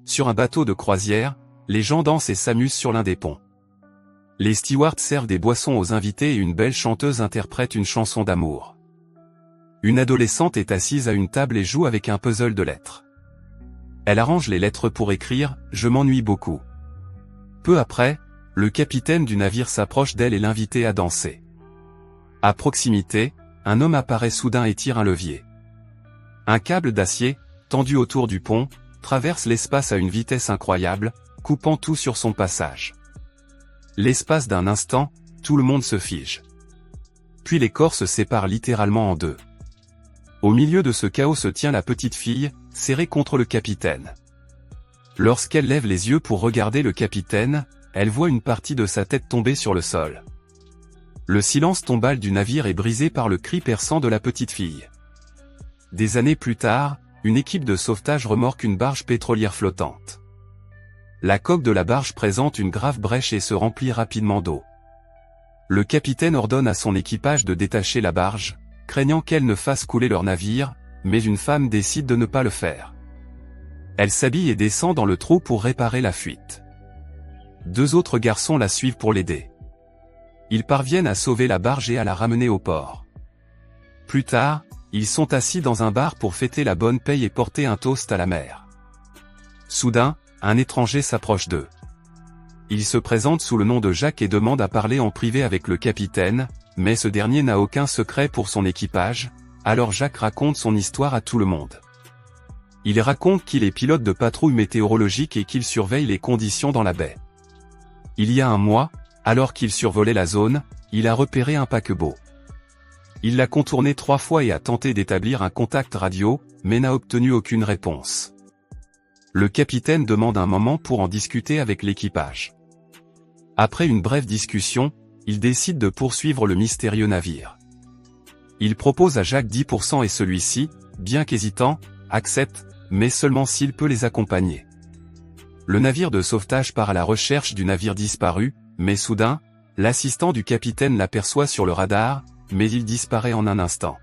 sur un bateau de croisière, les gens dansent et s'amusent sur l'un des ponts. Les stewards servent des boissons aux invités et une belle chanteuse interprète une chanson d'amour. Une adolescente est assise à une table et joue avec un puzzle de lettres. Elle arrange les lettres pour écrire « Je m'ennuie beaucoup ». Peu après, le capitaine du navire s'approche d'elle et l'invite à danser. À proximité, un homme apparaît soudain et tire un levier. Un câble d'acier, tendu autour du pont, traverse l'espace à une vitesse incroyable, coupant tout sur son passage. L'espace d'un instant, tout le monde se fige. Puis les corps se séparent littéralement en deux. Au milieu de ce chaos se tient la petite fille, serrée contre le capitaine. Lorsqu'elle lève les yeux pour regarder le capitaine, elle voit une partie de sa tête tomber sur le sol. Le silence tombal du navire est brisé par le cri perçant de la petite fille. Des années plus tard, une équipe de sauvetage remorque une barge pétrolière flottante. La coque de la barge présente une grave brèche et se remplit rapidement d'eau. Le capitaine ordonne à son équipage de détacher la barge, craignant qu'elle ne fasse couler leur navire, mais une femme décide de ne pas le faire. Elle s'habille et descend dans le trou pour réparer la fuite. Deux autres garçons la suivent pour l'aider. Ils parviennent à sauver la barge et à la ramener au port. Plus tard, ils sont assis dans un bar pour fêter la bonne paye et porter un toast à la mer. Soudain, un étranger s'approche d'eux. Il se présente sous le nom de Jacques et demande à parler en privé avec le capitaine, mais ce dernier n'a aucun secret pour son équipage, alors Jacques raconte son histoire à tout le monde. Il raconte qu'il est pilote de patrouille météorologique et qu'il surveille les conditions dans la baie. Il y a un mois, alors qu'il survolait la zone, il a repéré un paquebot. Il l'a contourné 3 fois et a tenté d'établir un contact radio, mais n'a obtenu aucune réponse. Le capitaine demande un moment pour en discuter avec l'équipage. Après une brève discussion, il décide de poursuivre le mystérieux navire. Il propose à Jacques 10% et celui-ci, bien qu'hésitant, accepte, mais seulement s'il peut les accompagner. Le navire de sauvetage part à la recherche du navire disparu, mais soudain, l'assistant du capitaine l'aperçoit sur le radar, mais il disparaît en un instant.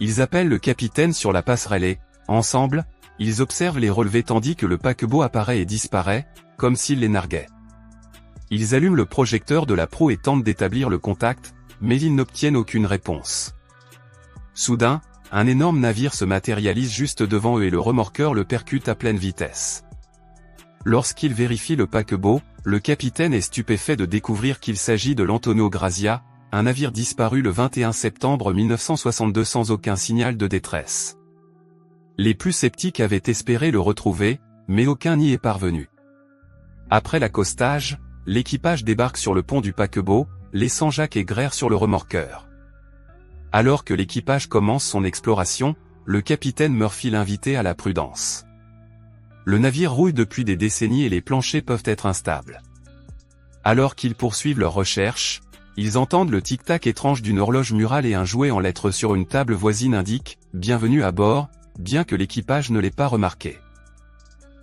Ils appellent le capitaine sur la passerelle et, ensemble, ils observent les relevés tandis que le paquebot apparaît et disparaît, comme s'il les narguait. Ils allument le projecteur de la proue et tentent d'établir le contact, mais ils n'obtiennent aucune réponse. Soudain, un énorme navire se matérialise juste devant eux et le remorqueur le percute à pleine vitesse. Lorsqu'il vérifie le paquebot, le capitaine est stupéfait de découvrir qu'il s'agit de l'Antonio Grazia, un navire disparu le 21 septembre 1962 sans aucun signal de détresse. Les plus sceptiques avaient espéré le retrouver, mais aucun n'y est parvenu. Après l'accostage, l'équipage débarque sur le pont du paquebot, laissant Jacques et Greer sur le remorqueur. Alors que l'équipage commence son exploration, le capitaine Murphy l'invite à la prudence. Le navire rouille depuis des décennies et les planchers peuvent être instables. Alors qu'ils poursuivent leurs recherches, ils entendent le tic-tac étrange d'une horloge murale et un jouet en lettres sur une table voisine indique « Bienvenue à bord », bien que l'équipage ne l'ait pas remarqué.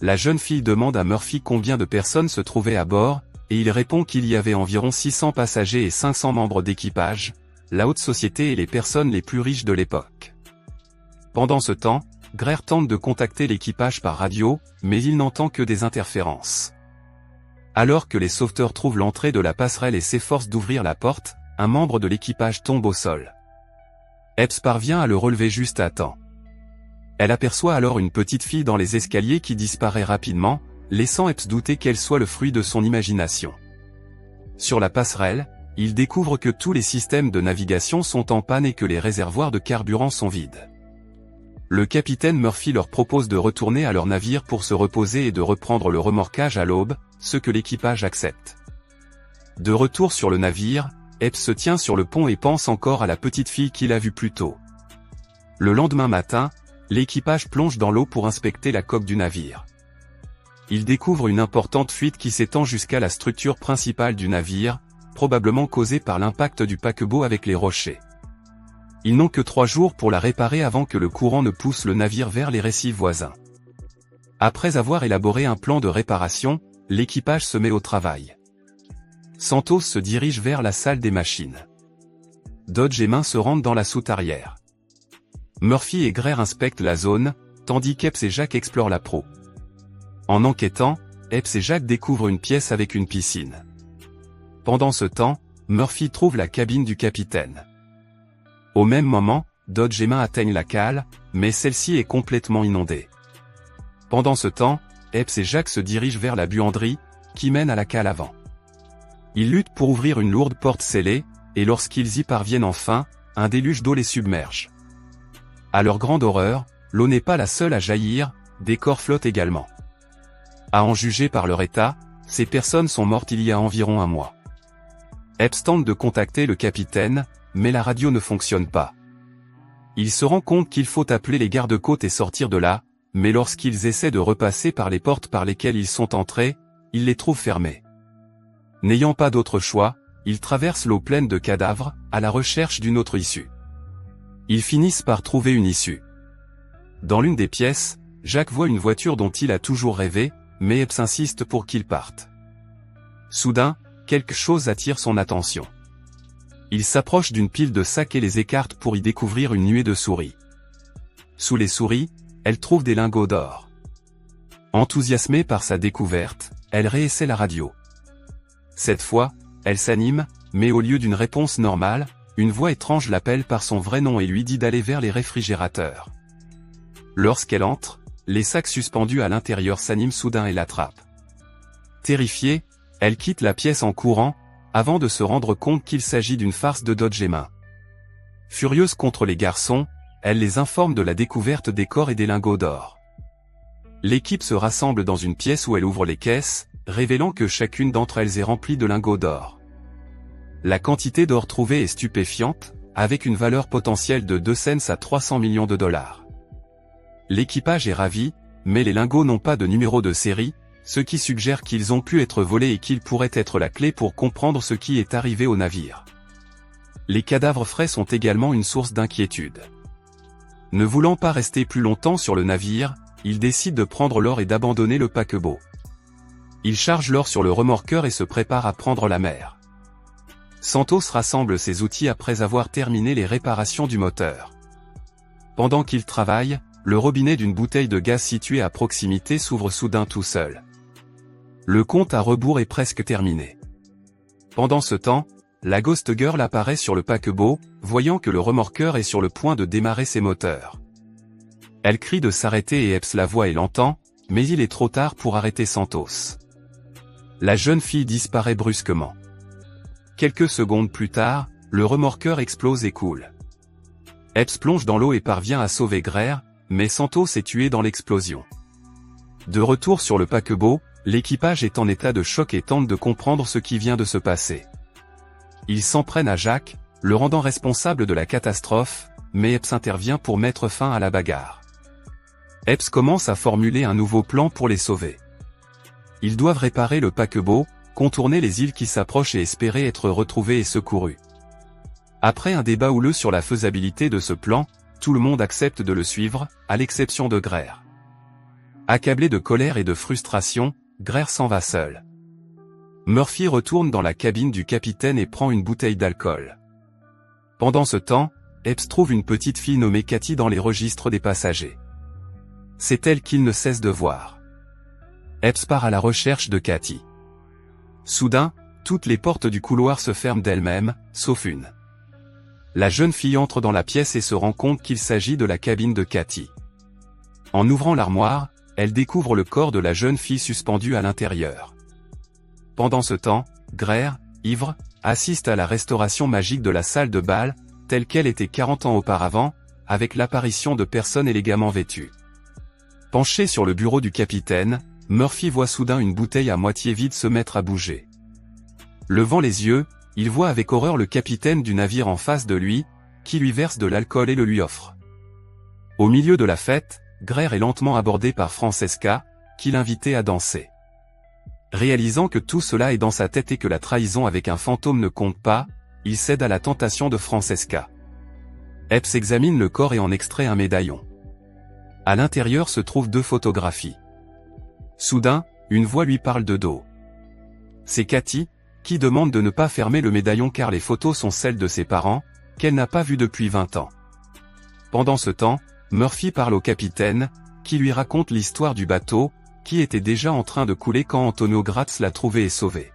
La jeune fille demande à Murphy combien de personnes se trouvaient à bord, et il répond qu'il y avait environ 600 passagers et 500 membres d'équipage, la haute société et les personnes les plus riches de l'époque. Pendant ce temps, Greer tente de contacter l'équipage par radio, mais il n'entend que des interférences. Alors que les sauveteurs trouvent l'entrée de la passerelle et s'efforcent d'ouvrir la porte, un membre de l'équipage tombe au sol. Epps parvient à le relever juste à temps. Elle aperçoit alors une petite fille dans les escaliers qui disparaît rapidement, laissant Epps douter qu'elle soit le fruit de son imagination. Sur la passerelle, il découvre que tous les systèmes de navigation sont en panne et que les réservoirs de carburant sont vides. Le capitaine Murphy leur propose de retourner à leur navire pour se reposer et de reprendre le remorquage à l'aube, ce que l'équipage accepte. De retour sur le navire, Epps se tient sur le pont et pense encore à la petite fille qu'il a vue plus tôt. Le lendemain matin, l'équipage plonge dans l'eau pour inspecter la coque du navire. Il découvre une importante fuite qui s'étend jusqu'à la structure principale du navire, probablement causée par l'impact du paquebot avec les rochers. Ils n'ont que 3 jours pour la réparer avant que le courant ne pousse le navire vers les récifs voisins. Après avoir élaboré un plan de réparation, l'équipage se met au travail. Santos se dirige vers la salle des machines. Dodge et Main se rendent dans la soute arrière. Murphy et Greer inspectent la zone, tandis qu'Epps et Jacques explorent la proue. En enquêtant, Epps et Jack découvrent une pièce avec une piscine. Pendant ce temps, Murphy trouve la cabine du capitaine. Au même moment, Dodge et Main atteignent la cale, mais celle-ci est complètement inondée. Pendant ce temps, Epps et Jack se dirigent vers la buanderie, qui mène à la cale avant. Ils luttent pour ouvrir une lourde porte scellée, et lorsqu'ils y parviennent enfin, un déluge d'eau les submerge. À leur grande horreur, l'eau n'est pas la seule à jaillir, des corps flottent également. À en juger par leur état, ces personnes sont mortes il y a environ un mois. Epps tente de contacter le capitaine, mais la radio ne fonctionne pas. Il se rend compte qu'il faut appeler les gardes-côtes et sortir de là, mais lorsqu'ils essaient de repasser par les portes par lesquelles ils sont entrés, ils les trouvent fermées. N'ayant pas d'autre choix, ils traversent l'eau pleine de cadavres, à la recherche d'une autre issue. Ils finissent par trouver une issue. Dans l'une des pièces, Jack voit une voiture dont il a toujours rêvé, mais Epps insiste pour qu'il parte. Soudain, quelque chose attire son attention. Il s'approche d'une pile de sacs et les écarte pour y découvrir une nuée de souris. Sous les souris, elle trouve des lingots d'or. Enthousiasmée par sa découverte, elle réessaie la radio. Cette fois, elle s'anime, mais au lieu d'une réponse normale, une voix étrange l'appelle par son vrai nom et lui dit d'aller vers les réfrigérateurs. Lorsqu'elle entre, les sacs suspendus à l'intérieur s'animent soudain et l'attrapent. Terrifiée, elle quitte la pièce en courant, avant de se rendre compte qu'il s'agit d'une farce de Dodge et Main. Furieuse contre les garçons, elle les informe de la découverte des corps et des lingots d'or. L'équipe se rassemble dans une pièce où elle ouvre les caisses, révélant que chacune d'entre elles est remplie de lingots d'or. La quantité d'or trouvée est stupéfiante, avec une valeur potentielle de 2 cents à 300 millions de dollars. L'équipage est ravi, mais les lingots n'ont pas de numéro de série, ce qui suggère qu'ils ont pu être volés et qu'ils pourraient être la clé pour comprendre ce qui est arrivé au navire. Les cadavres frais sont également une source d'inquiétude. Ne voulant pas rester plus longtemps sur le navire, ils décident de prendre l'or et d'abandonner le paquebot. Ils chargent l'or sur le remorqueur et se préparent à prendre la mer. Santos rassemble ses outils après avoir terminé les réparations du moteur. Pendant qu'il travaille, le robinet d'une bouteille de gaz située à proximité s'ouvre soudain tout seul. Le compte à rebours est presque terminé. Pendant ce temps, la Ghost Girl apparaît sur le paquebot, voyant que le remorqueur est sur le point de démarrer ses moteurs. Elle crie de s'arrêter et Epps la voit et l'entend, mais il est trop tard pour arrêter Santos. La jeune fille disparaît brusquement. Quelques secondes plus tard, le remorqueur explose et coule. Epps plonge dans l'eau et parvient à sauver Greer, mais Santos est tué dans l'explosion. De retour sur le paquebot, l'équipage est en état de choc et tente de comprendre ce qui vient de se passer. Ils s'en prennent à Jack, le rendant responsable de la catastrophe, mais Epps intervient pour mettre fin à la bagarre. Epps commence à formuler un nouveau plan pour les sauver. Ils doivent réparer le paquebot, contourner les îles qui s'approchent et espérer être retrouvés et secourus. Après un débat houleux sur la faisabilité de ce plan, tout le monde accepte de le suivre, à l'exception de Greer. Accablé de colère et de frustration, Greer s'en va seul. Murphy retourne dans la cabine du capitaine et prend une bouteille d'alcool. Pendant ce temps, Epps trouve une petite fille nommée Cathy dans les registres des passagers. C'est elle qu'il ne cesse de voir. Epps part à la recherche de Cathy. Soudain, toutes les portes du couloir se ferment d'elles-mêmes, sauf une. La jeune fille entre dans la pièce et se rend compte qu'il s'agit de la cabine de Cathy. En ouvrant l'armoire, elle découvre le corps de la jeune fille suspendue à l'intérieur. Pendant ce temps, Greer, ivre, assiste à la restauration magique de la salle de bal, telle qu'elle était 40 ans auparavant, avec l'apparition de personnes élégamment vêtues. Penché sur le bureau du capitaine, Murphy voit soudain une bouteille à moitié vide se mettre à bouger. Levant les yeux, il voit avec horreur le capitaine du navire en face de lui, qui lui verse de l'alcool et le lui offre. Au milieu de la fête, Greer est lentement abordé par Francesca, qui l'invitait à danser. Réalisant que tout cela est dans sa tête et que la trahison avec un fantôme ne compte pas, il cède à la tentation de Francesca. Epps examine le corps et en extrait un médaillon. À l'intérieur se trouvent 2 photographies. Soudain, une voix lui parle de dos. C'est Cathy, qui demande de ne pas fermer le médaillon car les photos sont celles de ses parents, qu'elle n'a pas vues depuis 20 ans. Pendant ce temps, Murphy parle au capitaine, qui lui raconte l'histoire du bateau, qui était déjà en train de couler quand Antonio Gratz l'a trouvé et sauvé.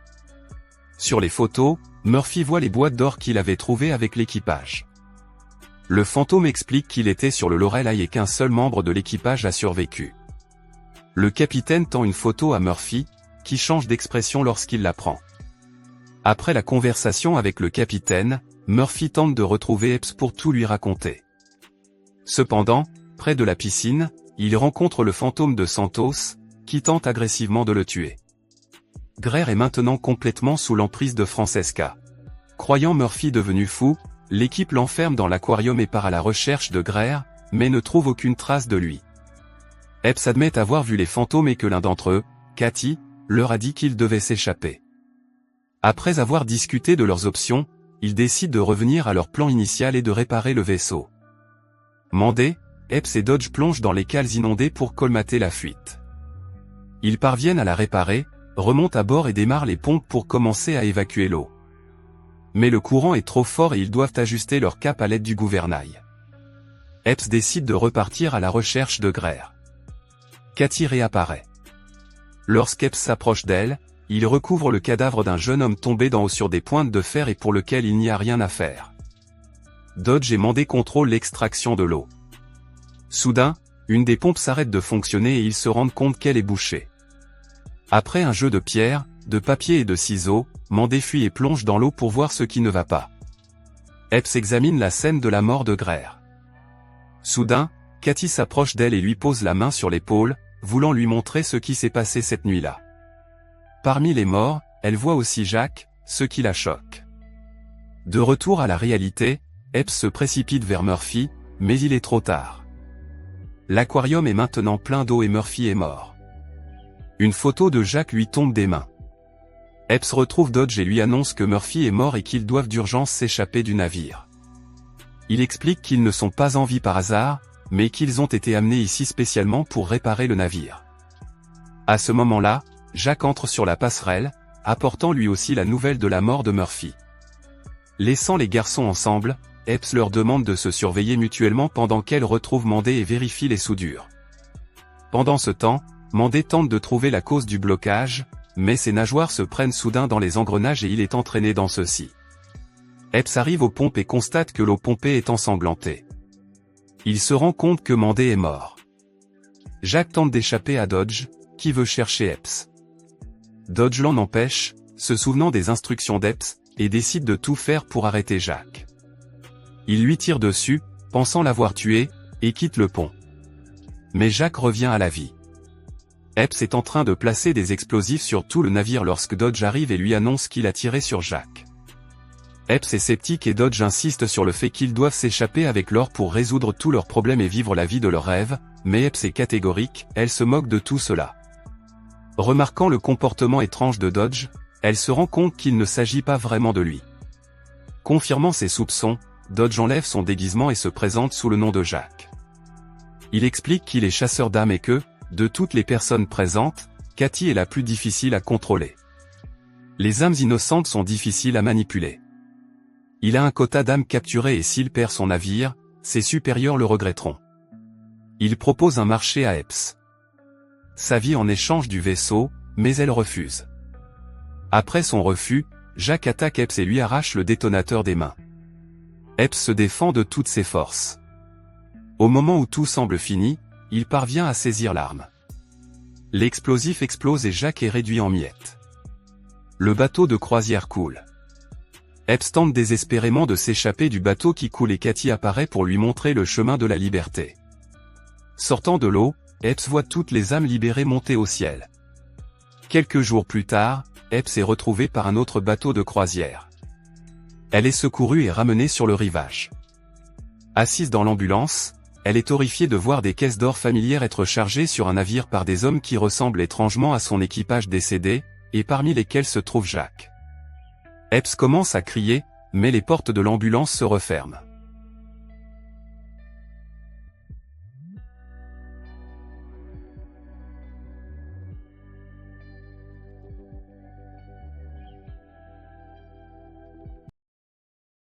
Sur les photos, Murphy voit les boîtes d'or qu'il avait trouvées avec l'équipage. Le fantôme explique qu'il était sur le Lorelei et qu'un seul membre de l'équipage a survécu. Le capitaine tend une photo à Murphy, qui change d'expression lorsqu'il la prend. Après la conversation avec le capitaine, Murphy tente de retrouver Epps pour tout lui raconter. Cependant, près de la piscine, il rencontre le fantôme de Santos, qui tente agressivement de le tuer. Greer est maintenant complètement sous l'emprise de Francesca. Croyant Murphy devenu fou, l'équipe l'enferme dans l'aquarium et part à la recherche de Greer, mais ne trouve aucune trace de lui. Epps admet avoir vu les fantômes et que l'un d'entre eux, Katy, leur a dit qu'il devait s'échapper. Après avoir discuté de leurs options, ils décident de revenir à leur plan initial et de réparer le vaisseau. Mandé, Epps et Dodge plongent dans les cales inondées pour colmater la fuite. Ils parviennent à la réparer, remontent à bord et démarrent les pompes pour commencer à évacuer l'eau. Mais le courant est trop fort et ils doivent ajuster leur cap à l'aide du gouvernail. Epps décide de repartir à la recherche de Greer. Katy réapparaît. Lorsqu'Epps s'approche d'elle, il recouvre le cadavre d'un jeune homme tombé d'en haut sur des pointes de fer et pour lequel il n'y a rien à faire. Dodge et Mandé contrôlent l'extraction de l'eau. Soudain, une des pompes s'arrête de fonctionner et ils se rendent compte qu'elle est bouchée. Après un jeu de pierres, de papier et de ciseaux, Mandé fuit et plonge dans l'eau pour voir ce qui ne va pas. Epps examine la scène de la mort de Greer. Soudain, Katy s'approche d'elle et lui pose la main sur l'épaule, voulant lui montrer ce qui s'est passé cette nuit-là. Parmi les morts, elle voit aussi Jack, ce qui la choque. De retour à la réalité, Epps se précipite vers Murphy, mais il est trop tard. L'aquarium est maintenant plein d'eau et Murphy est mort. Une photo de Jack lui tombe des mains. Epps retrouve Dodge et lui annonce que Murphy est mort et qu'ils doivent d'urgence s'échapper du navire. Il explique qu'ils ne sont pas en vie par hasard, mais qu'ils ont été amenés ici spécialement pour réparer le navire. À ce moment-là, Jack entre sur la passerelle, apportant lui aussi la nouvelle de la mort de Murphy. Laissant les garçons ensemble, Epps leur demande de se surveiller mutuellement pendant qu'elle retrouve Mandé et vérifie les soudures. Pendant ce temps, Mandé tente de trouver la cause du blocage, mais ses nageoires se prennent soudain dans les engrenages et il est entraîné dans ceux-ci. Epps arrive aux pompes et constate que l'eau pompée est ensanglantée. Il se rend compte que Mandé est mort. Jack tente d'échapper à Dodge, qui veut chercher Epps. Dodge l'en empêche, se souvenant des instructions d'Epps, et décide de tout faire pour arrêter Jack. Il lui tire dessus, pensant l'avoir tué, et quitte le pont. Mais Jack revient à la vie. Epps est en train de placer des explosifs sur tout le navire lorsque Dodge arrive et lui annonce qu'il a tiré sur Jack. Epps est sceptique et Dodge insiste sur le fait qu'ils doivent s'échapper avec l'or pour résoudre tous leurs problèmes et vivre la vie de leurs rêves, mais Epps est catégorique, elle se moque de tout cela. Remarquant le comportement étrange de Dodge, elle se rend compte qu'il ne s'agit pas vraiment de lui. Confirmant ses soupçons, Dodge enlève son déguisement et se présente sous le nom de Jack. Il explique qu'il est chasseur d'âmes et que, de toutes les personnes présentes, Katy est la plus difficile à contrôler. Les âmes innocentes sont difficiles à manipuler. Il a un quota d'âmes capturées et s'il perd son navire, ses supérieurs le regretteront. Il propose un marché à Epps. Sa vie en échange du vaisseau, mais elle refuse. Après son refus, Jack attaque Epps et lui arrache le détonateur des mains. Epps se défend de toutes ses forces. Au moment où tout semble fini, il parvient à saisir l'arme. L'explosif explose et Jack est réduit en miettes. Le bateau de croisière coule. Epps tente désespérément de s'échapper du bateau qui coule et Katy apparaît pour lui montrer le chemin de la liberté. Sortant de l'eau, Epps voit toutes les âmes libérées monter au ciel. Quelques jours plus tard, Epps est retrouvée par un autre bateau de croisière. Elle est secourue et ramenée sur le rivage. Assise dans l'ambulance, elle est horrifiée de voir des caisses d'or familières être chargées sur un navire par des hommes qui ressemblent étrangement à son équipage décédé, et parmi lesquels se trouve Jack. Epps commence à crier, mais les portes de l'ambulance se referment.